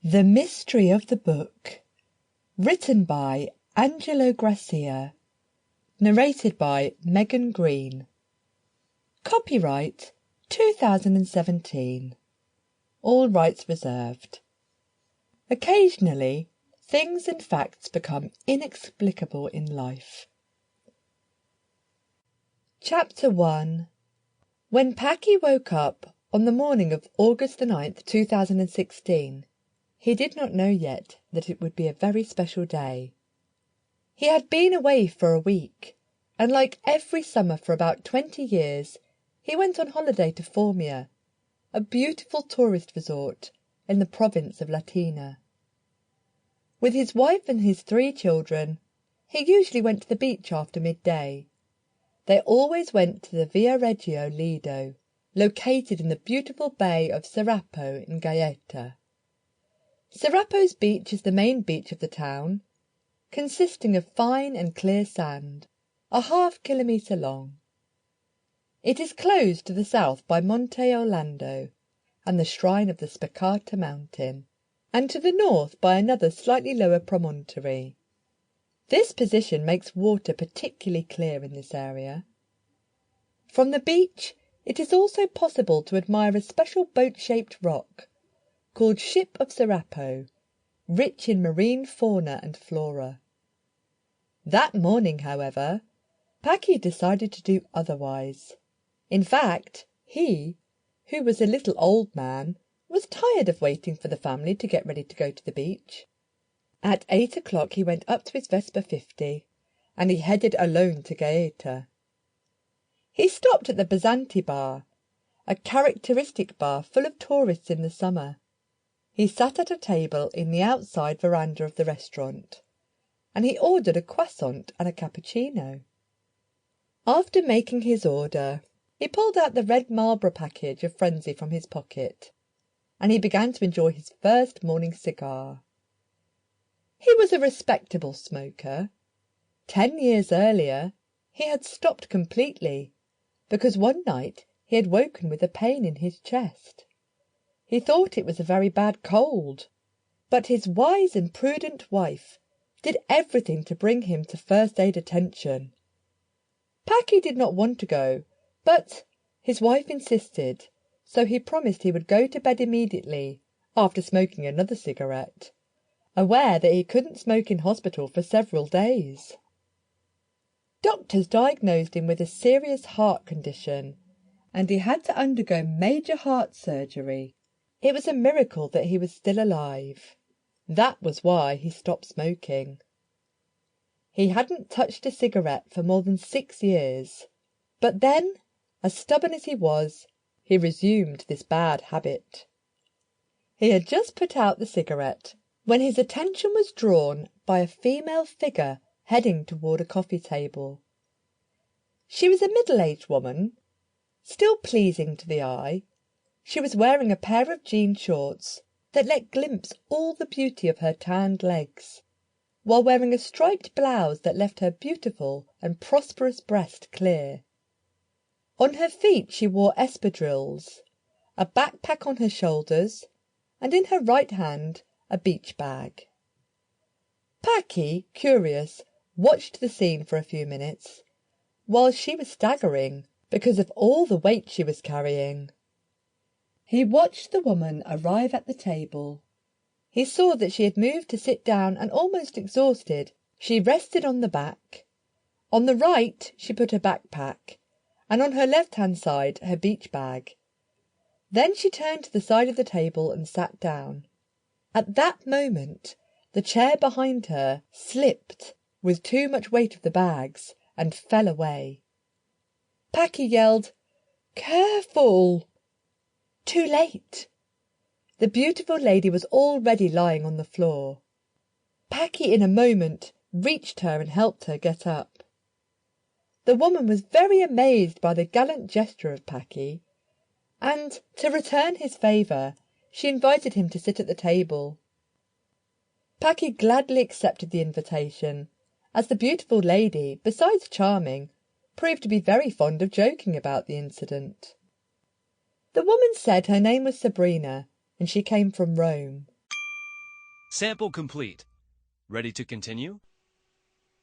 The Mystery of the Book, written by Angelo Grassia, narrated by Megan Green. Copyright 2017. All rights reserved. Occasionally, things and facts become inexplicable in life. Chapter 1. When Paki woke up on the morning of August the 9th, 2016, he did not know yet that it would be a very special day. He had been away for a week, and like every summer for about 20 years, he went on holiday to Formia, a beautiful tourist resort in the province of Latina. With his wife and his 3 children, he usually went to the beach after midday. They always went to the Via Reggio Lido, located in the beautiful bay of S.R.L.S in Gaeta. S.R.L.'s beach is the main beach of the town, consisting of fine and clear sand, a half-kilometre long. It is closed to the south by Monte Orlando and the shrine of the Spicata mountain, and to the north by another slightly lower promontory. This position makes water particularly clear in this area. From the beach, it is also possible to admire a special boat-shaped rock called Ship of S.R.L.S, rich in marine fauna and flora. That morning, however, Paki decided to do otherwise. In fact, he, who was a little old man, was tired of waiting for the family to get ready to go to the beach. At 8 o'clock he went up to his Vespa 50, and he headed alone to Gaeta. He stopped at the Basanti bar, a characteristic bar full of tourists in the summer. He sat at a table in the outside veranda of the restaurant, and he ordered a croissant and a cappuccino. After making his order, he pulled out the red Marlboro package of Frenzy from his pocket, and he began to enjoy his first morning cigar. He was a respectable smoker. 10 years earlier, he had stopped completely, because one night he had woken with a pain in his chest. He thought it was a very bad cold, but his wise and prudent wife did everything to bring him to first-aid attention. Paki did not want to go, but his wife insisted, so he promised he would go to bed immediately after smoking another cigarette, aware that he couldn't smoke in hospital for several days. Doctors diagnosed him with a serious heart condition, and he had to undergo major heart surgery. It was a miracle that he was still alive. That was why he stopped smoking. He hadn't touched a cigarette for more than 6 years, but then, as stubborn as he was, he resumed this bad habit. He had just put out the cigarette when his attention was drawn by a female figure heading toward a coffee table. She was a middle-aged woman, still pleasing to the eye. She was wearing a pair of jean shorts that let glimpse all the beauty of her tanned legs, while wearing a striped blouse that left her beautiful and prosperous breast clear. On her feet she wore espadrilles, a backpack on her shoulders, and in her right hand a beach bag. Paki, curious, watched the scene for a few minutes, while she was staggering because of all the weight she was carrying. He watched the woman arrive at the table. He saw that she had moved to sit down, and almost exhausted, she rested on the back. On the right she put her backpack, and on her left-hand side her beach bag. Then she turned to the side of the table and sat down. At that moment the chair behind her slipped with too much weight of the bags and fell away. Paki yelled, "Careful!" Too late. The beautiful lady was already lying on the floor. Paki in a moment reached her and helped her get up. The woman was very amazed by the gallant gesture of Paki, and, to return his favour, she invited him to sit at the table. Paki gladly accepted the invitation, as the beautiful lady, besides charming, proved to be very fond of joking about the incident. The woman said her name was Sabrina, and she came from Rome. Sample complete. Ready to continue?